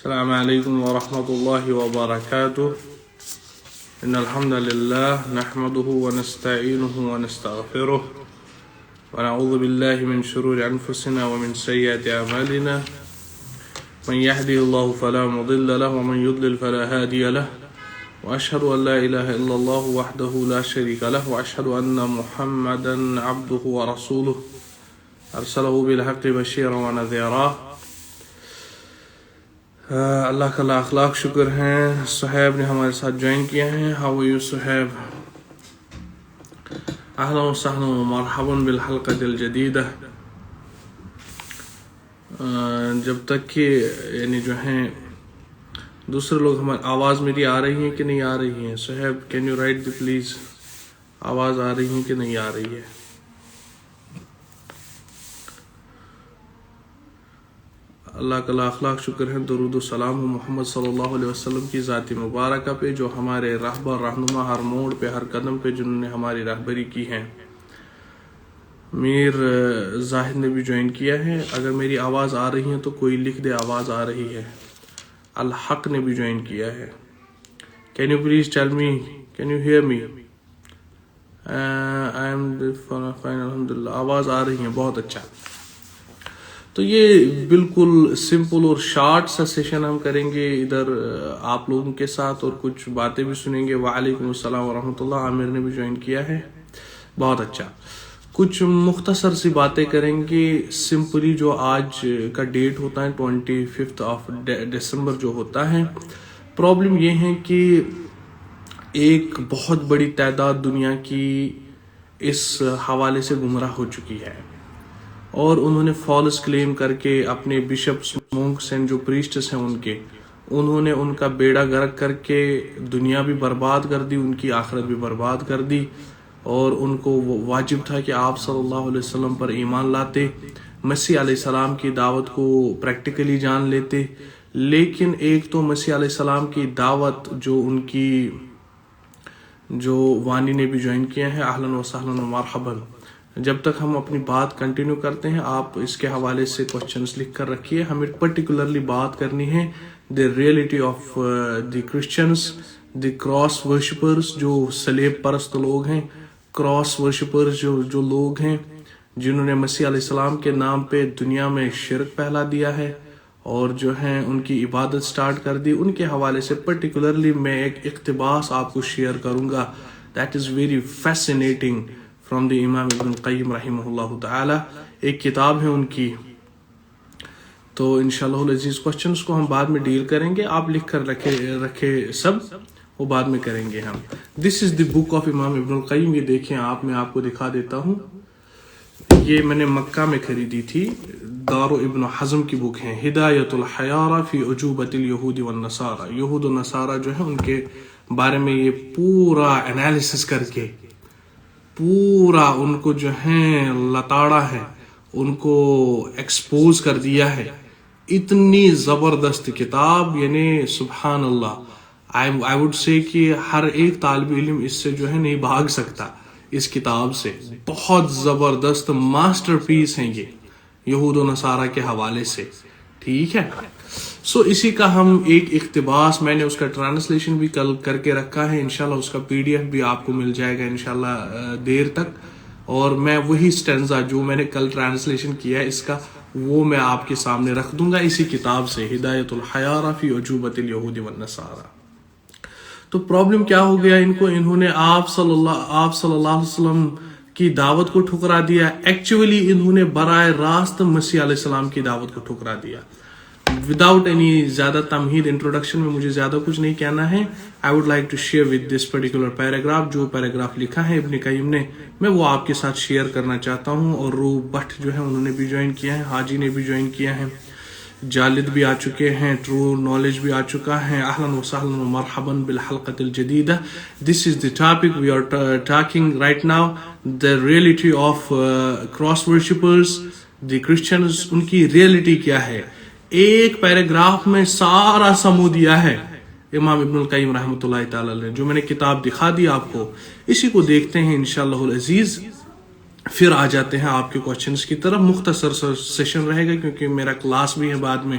السلام عليكم ورحمة الله وبركاته. إن الحمد لله نحمده ونستعينه ونستغفره ونعوذ بالله من شرور أنفسنا ومن سيئات أعمالنا. من يهده الله فلا مضل له ومن يضلل فلا هادي له. وأشهد أن لا إله إلا الله وحده لا شريك له وأشهد أن محمدا عبده ورسوله أرسله بالحق بشيرا ونذيرا. اللہ کا لاکھ شکر ہیں. صہیب نے ہمارے ساتھ جوائن کیا ہے. How are you Suhaib? اہلا وسہلا ومرحبا بالحلقۃ الجدیدہ. جب تک کہ یعنی جو ہیں دوسرے لوگ ہماری آواز میری آ رہی ہے کہ نہیں آ رہی ہے؟ Suhaib can you right the please? آواز آ رہی ہے کہ نہیں آ رہی ہے؟ اللہ کا لاکھ شکر ہے. درود و سلام ہو محمد صلی اللہ علیہ وسلم کی ذات مبارکہ پہ جو ہمارے راہبر رہنما ہر موڑ پہ ہر قدم پہ جنہوں نے ہماری راہبری کی ہے. میر زاہد نے بھی جوائن کیا ہے. اگر میری آواز آ رہی ہے تو کوئی لکھ دے آواز آ رہی ہے. الحق نے بھی جوائن کیا ہے. Can you please tell me, can you hear me? I am fine الحمد للہ. آواز آ رہی ہے، بہت اچھا. تو یہ بالکل سمپل اور شارٹ سا سیشن ہم کریں گے ادھر آپ لوگوں کے ساتھ اور کچھ باتیں بھی سنیں گے. وعلیکم السلام ورحمۃ اللہ. عامر نے بھی جوائن کیا ہے، بہت اچھا. کچھ مختصر سی باتیں کریں گے سمپلی. جو آج کا ڈیٹ ہوتا ہے 25 دسمبر جو ہوتا ہے، پرابلم یہ ہے کہ ایک بہت بڑی تعداد دنیا کی اس حوالے سے گمراہ ہو چکی ہے اور انہوں نے فالس کلیم کر کے اپنے بشپس، مونکس ہیں جو پریسٹس ہیں انہوں نے ان کا بیڑا غرق کر کے دنیا بھی برباد کر دی، ان کی آخرت بھی برباد کر دی. اور ان کو واجب تھا کہ آپ صلی اللہ علیہ وسلم پر ایمان لاتے، مسیح علیہ السلام کی دعوت کو پریکٹیکلی جان لیتے. لیکن ایک تو مسیح علیہ السلام کی دعوت جو ان کی جو وانی نے بھی جوائن کیا ہے، اہلا و سہلا و مرحبا. جب تک ہم اپنی بات کنٹینیو کرتے ہیں آپ اس کے حوالے سے کوشچنس لکھ کر رکھیے. ہمیں پرٹیکولرلی بات کرنی ہے دی reality of the Christians, the cross worshippers, جو صلیب پرست لوگ ہیں، کراس ورشپرز جو لوگ ہیں جنہوں نے مسیح علیہ السلام کے نام پہ دنیا میں شرک پھیلا دیا ہے اور جو ہیں ان کی عبادت سٹارٹ کر دی. ان کے حوالے سے پرٹیکولرلی میں ایک اقتباس آپ کو شیئر کروں گا. That is very fascinating from the Imam Ibn القیم رحمہ اللہ تعالی. ایک کتاب ہے ان کی. تو انشاءاللہ العزیز کوسچنس کو ہم بعد میں ڈیل کریں گے. آپ لکھ کر رکھے سب، وہ بعد میں کریں گے ہم. دس از دی بک آف امام ابن القیم. یہ دیکھیں میں آپ کو دکھا دیتا ہوں. یہ میں نے مکہ میں خریدی تھی. دار ابن حزم کی بک ہے. ہدایت الحیارہ فی عجوبۃ الیہود والنصارى. یہود و نصارہ جو ہے ان کے بارے میں یہ پورا انالیسس کر کے پورا ان کو جو ہے لتاڑا ہے، ان کو ایکسپوز کر دیا ہے. اتنی زبردست کتاب، یعنی سبحان اللہ. I would say کہ ہر ایک طالب علم اس سے جو ہے نہیں بھاگ سکتا اس کتاب سے. بہت زبردست ماسٹر پیس ہیں یہ یہود و نصارہ کے حوالے سے. ٹھیک ہے. سو اسی کا ہم ایک اقتباس، میں نے اس کا ٹرانسلیشن بھی کل کر کے رکھا ہے. انشاءاللہ اس کا PDF بھی آپ کو مل جائے گا انشاءاللہ دیر تک. اور میں وہی سٹینزا جو میں نے کل ٹرانسلیشن کیا ہے اس کا، وہ میں آپ کے سامنے رکھ دوں گا اسی کتاب سے، ہدایت الحیارہ فی عجوبۃ الیہود والنصارى. تو پرابلم کیا ہو گیا ان کو؟ انہوں نے آپ صلی اللہ علیہ وسلم کی دعوت کو ٹھکرا دیا. ایکچولی انہوں نے براہ راست مسیح علیہ السلام کی دعوت کو ٹھکرا دیا. وداؤٹ اینی زیادہ تمہید، انٹروڈکشن میں مجھے زیادہ کچھ نہیں کہنا ہے. I would like to share with this particular paragraph. جو پیراگراف لکھا ہے ابن قیم نے، میں وہ آپ کے ساتھ شیئر کرنا چاہتا ہوں. اور روح بٹ جو ہے انہوں نے بھی جوائن کیا ہے، حاجی نے بھی جوائن کیا ہے، جالد بھی آ چکے ہیں، ٹرو نالج بھی آ چکا ہے. اہلا و سہلا و مرحبا بالحلقۃ الجدیدہ. This is the topic we are talking right now. The reality of cross worshippers, the Christians. ان کی ریئلٹی کیا ہے؟ ایک پیراگراف میں سارا سمو دیا ہے امام ابن القیم رحمۃ اللہ تعالی نے، جو میں نے کتاب دکھا دی آپ کو. اسی کو دیکھتے ہیں انشاءاللہ العزیز. پھر آ جاتے ہیں آپ کے کوشچنس کی طرف. مختصر سیشن رہے گا کیونکہ میرا کلاس بھی ہے بعد میں.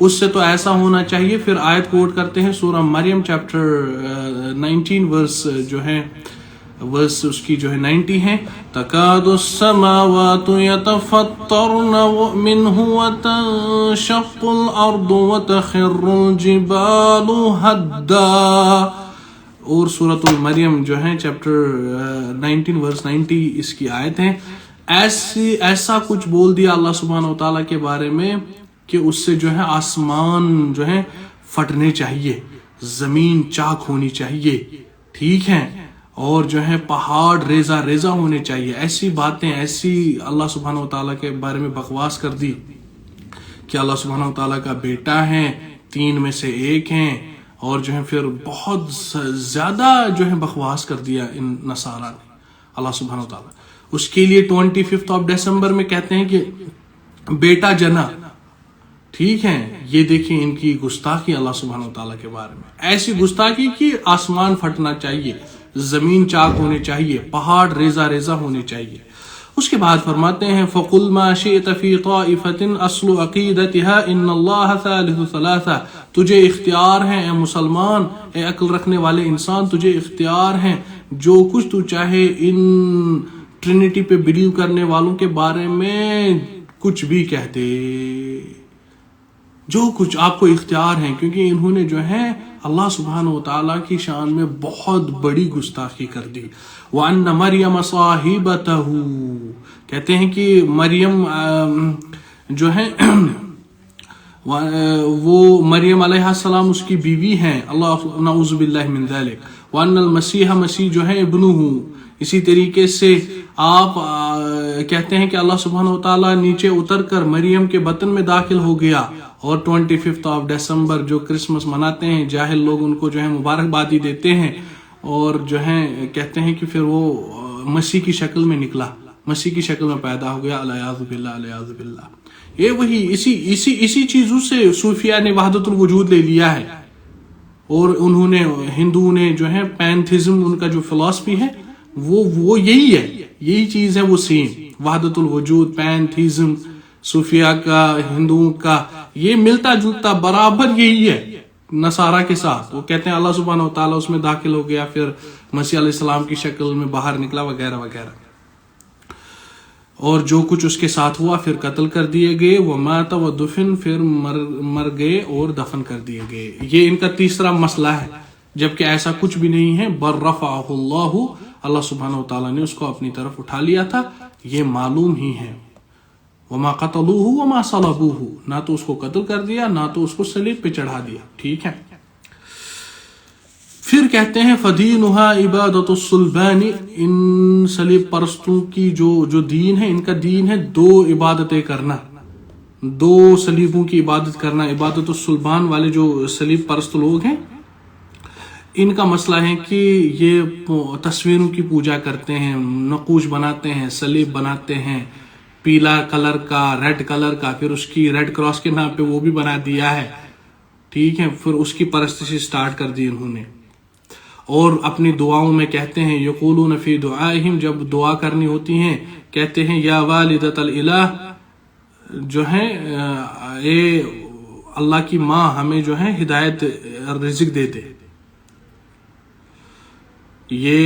اس سے تو ایسا ہونا چاہیے. پھر آیت کوٹ کرتے ہیں سورہ مریم چیپٹر 19 ورس جو ہے ورس اس کی جو ہے 90 ہے. تکاد السماوات یتفطرن منه وتنشق الارض وتخر الجبال هدا. اور سورۃ المریم جو ہے چیپٹر 19 ورس 90 اس کی آیت ہے. ایسا کچھ بول دیا اللہ سبحانہ و تعالیٰ کے بارے میں کہ اس سے جو ہے آسمان جو ہے پھٹنے چاہیے, زمین چاک ہونی چاہیے, ٹھیک ہے, اور جو ہے پہاڑ ریزہ ریزہ ہونے چاہیے. ایسی باتیں, ایسی اللہ سبحانہ و تعالیٰ کے بارے میں بکواس کر دی کہ اللہ سبحانہ و تعالیٰ کا بیٹا ہے, 3 میں سے 1 ہیں, اور جو ہے پھر بہت زیادہ جو ہے بکواس کر دیا ان نصارہ نے اللہ سبحانہ و تعالیٰ. اس کے لیے 25 دسمبر میں کہتے ہیں کہ بیٹا جنا, ٹھیک ہے. یہ دیکھیں ان کی گستاخی اللہ سبحانہ و تعالیٰ کے بارے میں, ایسی گستاخی کہ آسمان پھٹنا چاہیے, زمین چاک ہونے چاہیے, پہاڑ ریزہ ریزہ ہونے چاہیے. اس کے بعد فرماتے ہیں فَقُلْ مَا شِئْتَ فِي طَائِفَةٍ أَصْلُ عَقِيدَتِهَا إِنَّ اللَّهَ ثَالِثُ ثَلَاثَةٍ. تجھے اختیار ہے اے مسلمان, اے عقل رکھنے والے انسان, تجھے اختیار ہے جو کچھ تو چاہے ان ٹرینٹی پہ بلیو کرنے والوں کے بارے میں کچھ بھی کہہ دے, جو کچھ آپ کو اختیار ہے, کیونکہ انہوں نے جو ہے اللہ سبحانہ و تعالیٰ کی شان میں بہت بڑی گستاخی کر دی. وَأَنَّ مَرْيَمَ صَاحِبَتَهُ, کہتے ہیں کہ مریم جو ہے وہ مریم علیہ السلام اس کی بیوی ہیں, اللہ نعوذ باللہ من ذلک. وَأَنَّ الْمَسِيحَ, مسیح جو ہے ابنہ. اسی طریقے سے آپ کہتے ہیں کہ اللہ سبحانہ و تعالیٰ نیچے اتر کر مریم کے بطن میں داخل ہو گیا. اور 25 دسمبر جو کرسمس مناتے ہیں, جاہل لوگ ان کو جو ہے مبارکبادی دیتے ہیں, اور جو ہے کہتے ہیں کہ پھر وہ مسیح کی شکل میں نکلا, مسیح کی شکل میں پیدا ہو گیا. الیاذ باللہ, الیاذ باللہ. یہ وہی اسی چیزوں سے صوفیہ نے وحدت الوجود لے لیا ہے, اور انہوں نے ہندوؤں نے جو ہے پینتھزم, ان کا جو فلسفی ہے وہ یہی ہے, یہی چیز ہے, وہ سیم وحدت الوجود, پینتھزم, صوفیہ کا, ہندوؤں کا, یہ ملتا جلتا برابر یہی ہے نصارہ کے ساتھ. وہ کہتے ہیں اللہ سبحانہ و تعالیٰ اس میں داخل ہو گیا, پھر مسیح علیہ السلام کی شکل میں باہر نکلا, وغیرہ وغیرہ, اور جو کچھ اس کے ساتھ ہوا پھر قتل کر دیے گئے. وَمَاتَ وَدُفِنَ, پھر مر گئے اور دفن کر دیے گئے. یہ ان کا تیسرا مسئلہ ہے, جبکہ ایسا کچھ بھی نہیں ہے. بَلْ رَفَعَهُ اللَّهُ, اللہ سبحانہ و تعالیٰ نے اس کو اپنی طرف اٹھا لیا تھا. یہ معلوم ہی ہے. وَمَا قَتَلُوهُ وَمَا صَلَبُوهُ, نہ تو اس کو قتل کر دیا, نہ تو اس کو صلیب پہ چڑھا دیا, ٹھیک ہے. پھر کہتے ہیں فَدِينُهَا عِبَادَةُ الصُّلْبَانِ, ان صلیب پرستوں کی جو دین ہے, ان کا دین ہے 2 عبادتیں کرنا, 2 صلیبوں کی عبادت کرنا. عبادت الصلبان والے جو صلیب پرست لوگ ہیں, ان کا مسئلہ ہے کہ یہ تصویروں کی پوجا کرتے ہیں, نقوش بناتے ہیں, صلیب بناتے ہیں, پیلا کلر کا, ریڈ کلر کا, پھر اس کی ریڈ کراس کے نام پہ وہ بھی بنا دیا ہے, ٹھیک ہے. پھر اس کی پرستشی سٹارٹ کر دی انہوں نے, اور اپنی دعاؤں میں کہتے ہیں یقولون فی دعائہم, جب دعا کرنی ہوتی ہیں کہتے ہیں یا والدۃ الالہ, جو ہے اے اللہ کی ماں, ہمیں جو ہے ہدایت رزق دے دے. یہ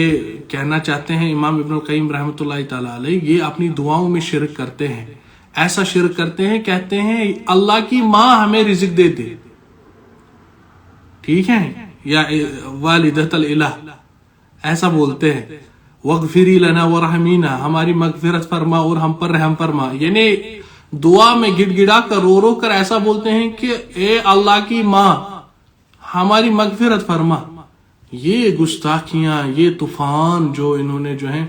کہنا چاہتے ہیں امام ابن القیم رحمۃ اللہ تعالیٰ علیہ, یہ اپنی دعاؤں میں شرک کرتے ہیں. ایسا شرک کرتے ہیں, کہتے ہیں اللہ کی ماں ہمیں رزق دے دے, ٹھیک ہے, یا والدۃ الالہ ایسا بولتے ہیں. وَغْفِرِ لَنَا وَرْحَمِنَا, ہماری مغفرت فرما اور ہم پر رحم فرما. یعنی دعا میں گڑ گڑا کر, رو رو کر ایسا بولتے ہیں کہ اے اللہ کی ماں ہماری مغفرت فرما. یہ گستاخیاں, یہ طوفان جو انہوں نے جو ہے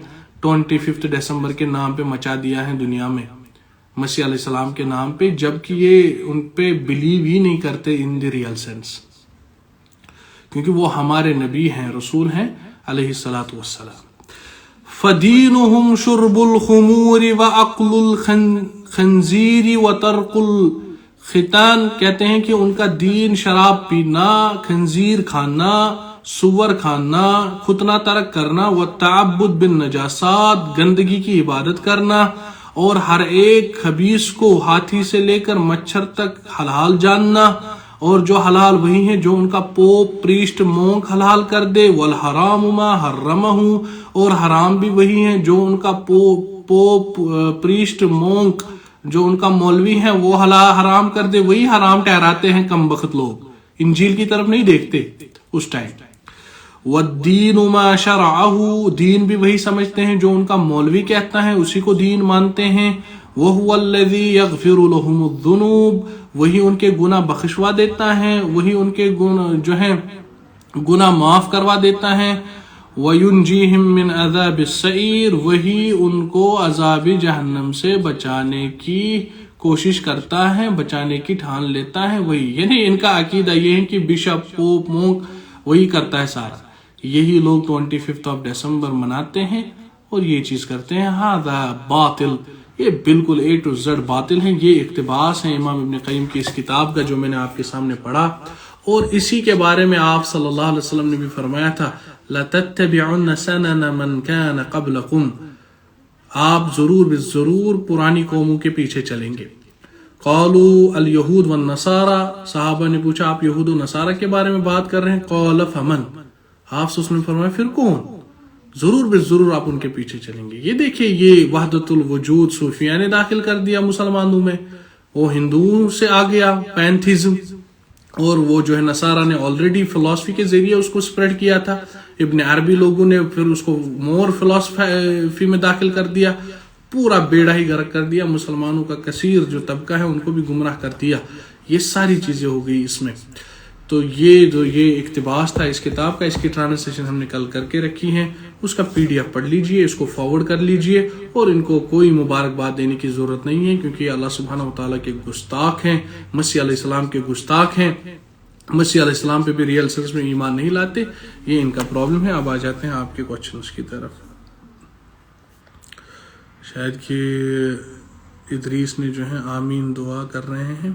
25 دسمبر کے نام پہ مچا دیا ہے دنیا میں, مسیح علیہ السلام کے نام پہ, جبکہ یہ ان پہ بلیو ہی نہیں کرتے ان دی ریئل سینس, کیونکہ وہ ہمارے نبی ہیں, رسول ہیں علیہ الصلاۃ والسلام. فَدِينُهُمْ شُرْبُ الْخُمُورِ وَأَقْلُ الْخِنْزِيرِ وَتَرْكُ الْخِتَانِ, کہتے ہیں کہ ان کا دین شراب پینا, خنزیر کھانا, سور کھانا, ختنہ ترک کرنا, والتعبد بالنجاسات, گندگی کی عبادت کرنا, اور ہر ایک خبیث کو ہاتھی سے لے کر مچھر تک حلال جاننا، اور جو حلال وہی ہیں جو ان کا پوپ پریسٹ مونک حلال کر دے، والحرام ما حرمہ، اور حرام بھی وہی ہیں جو ان کا پوپ پریسٹ مونک جو ان کا مولوی ہے وہ حرام کر دے، وہی حرام ٹھہراتے ہیں کم بخت لوگ، انجیل کی طرف نہیں دیکھتے اس ٹائم۔ والدین ما شرعہ، دین بھی وہی سمجھتے ہیں جو ان کا مولوی کہتا ہے، اسی کو دین مانتے ہیں۔ وَهُوَ الَّذِي يَغْفِرُ لَهُمُ الذُّنُوبَ، وہی ان کے گناہ بخشوا دیتا ہے، وہی ان کے جو ہے گناہ معاف کروا دیتا ہے۔ وَيُنْجِيهِمْ مِنْ عَذَابِ السَّعِيرِ، وہی ان کو عذاب جہنم سے بچانے کی کوشش کرتا ہے، بچانے کی ٹھان لیتا ہے وہی، یعنی ان کا عقیدہ یہ ہے کہ بشپ پوپ مونک وہی کرتا ہے سارا۔ یہی لوگ 25 دسمبر مناتے ہیں اور یہ چیز کرتے ہیں۔ ھذا باطل، یہ بالکل اے ٹو زیڈ باطل ہیں، یہ اقتباس ہیں امام ابن قیم کی اس کتاب کا جو میں نے آپ کے سامنے پڑھا، اور اسی کے بارے میں آپ صلی اللہ علیہ وسلم نے بھی فرمایا تھا لَتَتَّبِعُنَّ سَنَنَ مَنْ كَانَ قَبْلَكُمْ، آپ ضرور پرانی قوموں کے پیچھے چلیں گے۔ قالوا الیہود والنصارى، صحابہ نے پوچھا آپ یہود و نصارہ کے بارے میں بات کر رہے ہیں، قال فمن، آپ نے فرمایا پھر کون؟ ضرور آپ ان کے پیچھے چلیں گے۔ یہ دیکھیں، یہ وحدت الوجود صوفیہ نے داخل کر دیا مسلمانوں میں، وہ ہندوؤں سے آ گیا پینتھیزم، اور وہ جو ہے نصارہ نے آلریڈی فلسفی کے ذریعے اس کو سپریڈ کیا تھا، ابن عربی لوگوں نے پھر اس کو مور فلسفی میں داخل کر دیا، پورا بیڑا ہی غرق کر دیا، مسلمانوں کا کثیر جو طبقہ ہے ان کو بھی گمراہ کر دیا۔ یہ ساری چیزیں ہو گئی اس میں۔ تو یہ اقتباس تھا اس کتاب کا، اس کی ٹرانسلیشن ہم نے کل کر کے رکھی ہے، اس کا PDF پڑھ لیجئے، اس کو فارورڈ کر لیجئے، اور ان کو کوئی مبارکباد دینے کی ضرورت نہیں ہے، کیونکہ یہ اللہ سبحانہ وتعالیٰ کے گستاخ ہیں، مسیح علیہ السلام کے گستاخ ہیں، مسیح علیہ السلام پہ بھی ریئل سینس میں ایمان نہیں لاتے، یہ ان کا پرابلم ہے۔ اب آ جاتے ہیں آپ کے کوشچنس کی طرف۔ شاید کہ ادریس نے جو ہے آمین دعا کر رہے ہیں،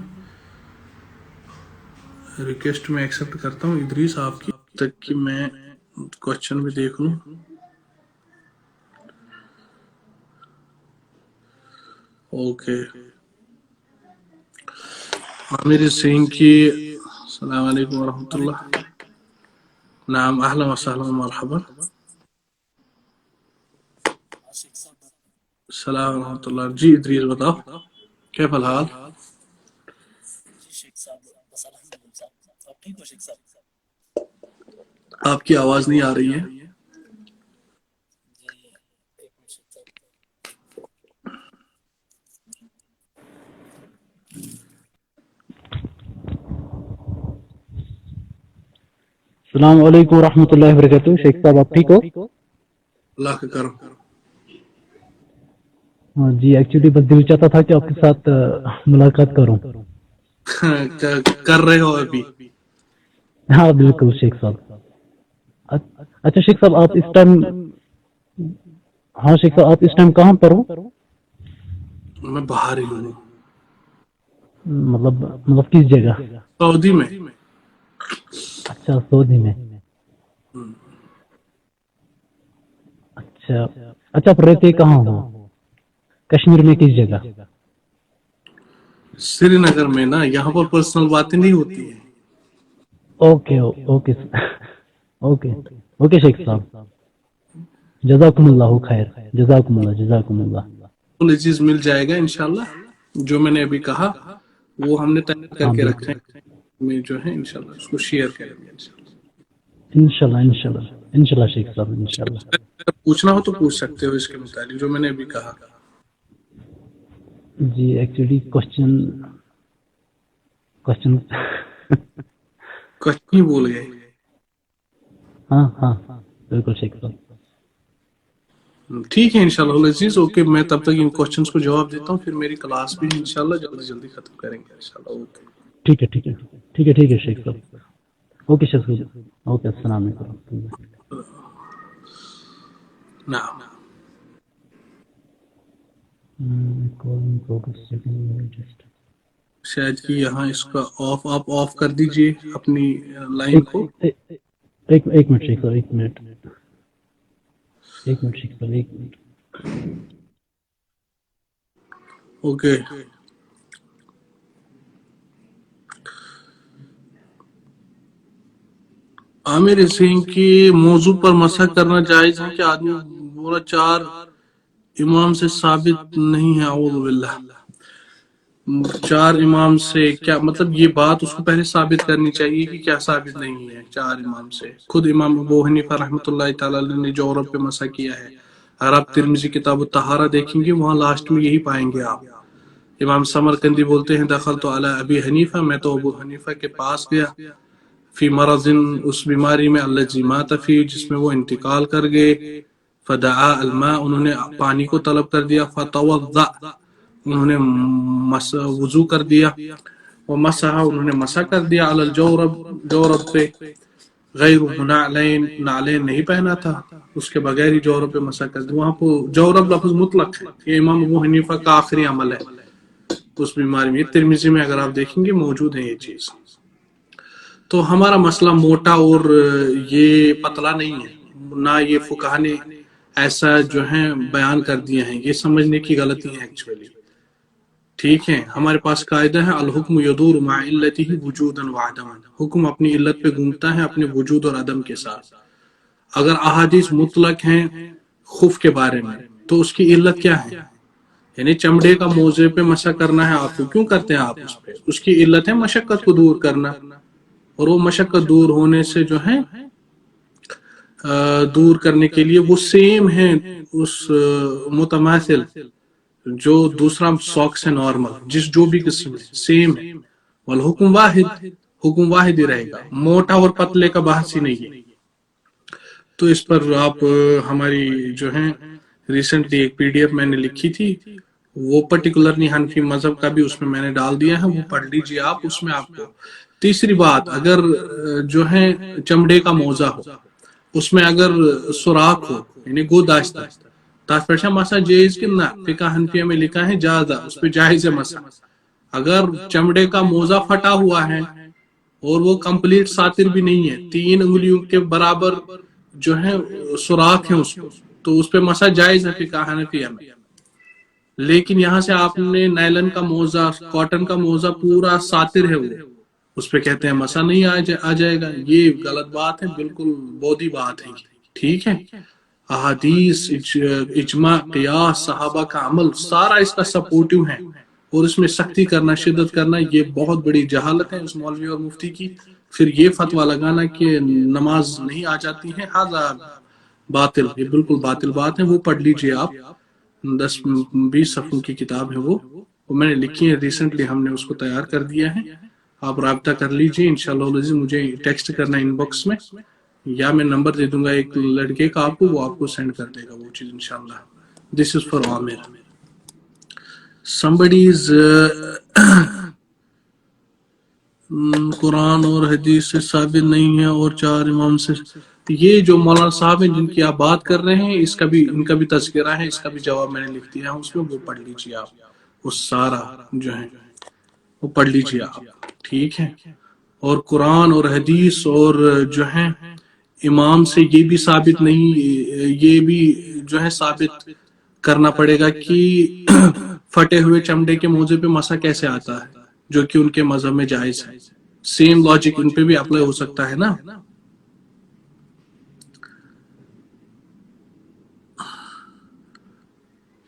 ریکویسٹ میں ایکسیپٹ کرتا ہوں ادریس آپ کی، تک کہ میں کوشچن بھی دیکھ لوں۔ اوکے، عامر سنگھ کی السلام علیکم ورحمۃ اللہ، نعم اہلا وسہلا مرحبا، السلام ورحمۃ اللہ۔ جی ادریس بتاؤ کیف الحال؟ آپ کی آواز نہیں آ رہی ہے۔ السلام علیکم ورحمۃ اللہ وبرکاتہ۔ شیخ صاحب آپ ٹھیک ہو؟ اللہ کا کرم۔ ہاں جی، ایکچولی بس دل چاہتا تھا کہ آپ کے ساتھ ملاقات کروں۔ کر رہے ہو ابھی؟ ہاں بالکل شیخ صاحب۔ اچھا شیخ صاحب آپ اس ٹائم، ہاں شیخ صاحب آپ اس ٹائم کہاں پر ہو؟ میں باہر ہی ہوں۔ مطلب کس جگہ؟ سعودی میں۔ اچھا سعودی میں، اچھا آپ رہتے کہاں ہو؟ کشمیر میں کس جگہ؟ سری نگر میں نا، یہاں پر پرسنل باتیں نہیں ہوتی ہیں۔ اوکے اوکے اوکے اوکے شیخ صاحب، جزاکم اللہ خیر، جزاکم اللہ۔ یہ چیز مل جائے گا انشاءاللہ، جو میں نے ابھی کہا وہ ہم نے تیار کر کے رکھے ہیں، میں جو ہے انشاءاللہ اس کو شیئر کریں گے انشاءاللہ شیخ صاحب انشاءاللہ۔ پوچھنا ہو تو پوچھ سکتے ہو اس کے متعلق جو میں نے ابھی کہا۔ جی ایکچولی کوشچن کچھ نہیں بول گئے۔ ہاں بالکل شیخ صاحب۔ ٹھیک ہے انشاءاللہ عزیز، اوکے، میں تب تک ان کوشچنس کو جواب دیتا ہوں، پھر میری کلاس بھی انشاءاللہ جلدی ختم کریں گے انشاءاللہ۔ اوکے ٹھیک ہے شیخ صاحب، اوکے شیخ صاحب، اوکے السلام علیکم۔ نعم، شاید کہ یہاں اس کا آپ آف کر دیجئے اپنی لائن کو۔ ایک منٹ شیخ صاحب، ایک منٹ شیخ صاحب، ایک منٹ۔ اوکے. عامر حسین کی موضوع پر مسح کرنا جائز ہے کہ آدمی بولا 4 امام سے ثابت نہیں ہے. اعوذ باللہ. 4 امام سے کیا مطلب؟ یہ بات اس کو پہلے ثابت کرنی چاہیے کہ کیا ثابت نہیں ہے 4 امام سے. خود امام ابو حنیفہ رحمۃ اللہ تعالی علیہ نے جورب پہ مسح کیا ہے. اگر آپ ترمذی کتاب الطہارہ دیکھیں گے وہاں لاسٹ میں یہی پائیں گے آپ. امام سمرقندی بولتے ہیں دخلت علی ابی حنیفہ، میں تو ابو حنیفہ کے پاس گیا، فی مرض، اس بیماری میں، الذی مات فی، جس میں وہ انتقال کر گئے، فدعا الماء، انہوں نے پانی کو طلب کر دیا، فتوضا، انہوں نے وضو کر دیا، ومسح، انہوں نے مسح کر دیا، علی الجورب، جورب پہ، غیر نعلین، نعلین نہیں پہنا تھا، اس کے بغیر ہی جورب پہ مسح کر دیا. وہاں پہ جورب لفظ مطلق ہے. یہ امام ابو حنیفہ کا آخری عمل ہے اس بیماری میں. ترمذی میں اگر آپ دیکھیں گے موجود ہے یہ چیز. تو ہمارا مسئلہ موٹا اور یہ پتلا نہیں ہے، نہ یہ فقہ نے ایسا جو ہے بیان کر دیا ہے. یہ سمجھنے کی غلطی ہے ایکچولی. ٹھیک ہے، ہمارے پاس قاعدہ ہے الحکم یدور مع علتہ وجودا وعدما، حکم اپنی علت پہ گھومتا ہے اپنے وجود اور عدم کے ساتھ. اگر احادیث مطلق ہیں خف کے بارے میں تو اس کی علت کیا ہے؟ یعنی چمڑے کا موزے پہ مسح کرنا ہے آپ کو، کیوں کرتے ہیں آپ اس پہ؟ اس کی علت ہے مشقت کو دور کرنا، اور وہ مشقت دور ہونے سے جو ہے دور کرنے کے لیے وہ سیم ہے اس متماثل جو دوسرا ساکس ہے نارمل، جو بھی قسم ہے سیم ہے. والحکم واحد، حکم واحد ہی رہے گا، موٹا اور پتلے کا بحث ہی نہیں ہے. تو اس پر آپ ہماری جو ہے ریسنٹلی ایک پی ڈی ایف میں نے لکھی تھی، وہ پرٹیکولرلی حنفی مذہب کا بھی اس میں نے ڈال دیا ہے، وہ پڑھ لیجیے آپ. اس میں آپ کو تیسری بات، اگر جو ہے چمڑے کا موزہ ہو، اس میں اگر سوراخ ہو یعنی گو داشتہ، تاث پر مسا جائز کہ نہ، فقہ حنفیہ میں لکھا ہے جائز، اس پہ جائز ہے مسا. اگر چمڑے کا موزہ پھٹا ہوا ہے اور وہ کمپلیٹ ساتر بھی نہیں ہے، 3 انگلیوں کے برابر جو ہے سوراخ ہے اس کو، تو اس پہ مسا جائز ہے فقہ حنفیہ میں. لیکن یہاں سے آپ نے نائلن کا موزہ، کاٹن کا موزہ پورا ساتر ہے، وہ اس پہ کہتے ہیں مسا نہیں آ جائے گا. یہ غلط بات ہے، بالکل بودی بات ہے. ٹھیک ہے، احادیث، اجماع، قیاس، صحابہ کا عمل، سارا اس کا سپورٹیو ہے، اور اس میں سختی کرنا، شدت کرنا، یہ بہت بڑی جہالت ہے اس مولوی اور مفتی کی. پھر یہ فتویٰ لگانا کہ نماز نہیں آ جاتی ہے، ہذا باطل، یہ بالکل باطل بات ہے. وہ پڑھ لیجئے آپ، 10-20 صفحوں کی کتاب ہے وہ میں نے لکھی ہے ریسنٹلی، ہم نے اس کو تیار کر دیا ہے. آپ رابطہ کر لیجئے انشاءاللہ. مجھے ٹیکسٹ کرنا ان باکس میں، یا میں نمبر دے دوں گا ایک لڑکے کا آپ کو، وہ آپ کو سینڈ کر دے گا وہ چیز انشاءاللہ. دس از فار عامر. somebody's قرآن اور حدیث سے ثابت نہیں ہے اور 4 امام سے. یہ جو مولانا صاحب ہیں جن کی آپ بات کر رہے ہیں، ان کا بھی تذکرہ ہے، اس کا بھی جواب میں نے لکھ دیا ہے اس میں، وہ پڑھ لیجیے آپ. وہ سارا جو ہے وہ پڑھ لیجیے آپ. ٹھیک ہے، اور قرآن اور حدیث اور جو ہے امام سے یہ بھی ثابت نہیں، یہ بھی جو ہے ثابت کرنا پڑے گا کہ پھٹے ہوئے چمڑے کے موزے پہ مسح کیسے آتا ہے، جو کہ ان کے مذہب میں جائز ہے. سیم لاجک ان پہ بھی اپلائی ہو سکتا ہے نا.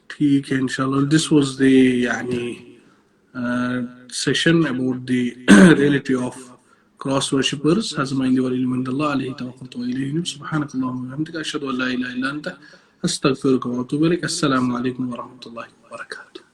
ٹھیک ہے انشاءاللہ. دس واز دی یعنی session about the reality of cross worshippers. حسب عندي والعلم عند الله، عليه توكلت وإليه أنيب. سبحانك اللهم وبحمدك، أشهد أن لا إله إلا أنت، أستغفرك وأتوب إليك. السلام عليكم ورحمة الله وبركاته.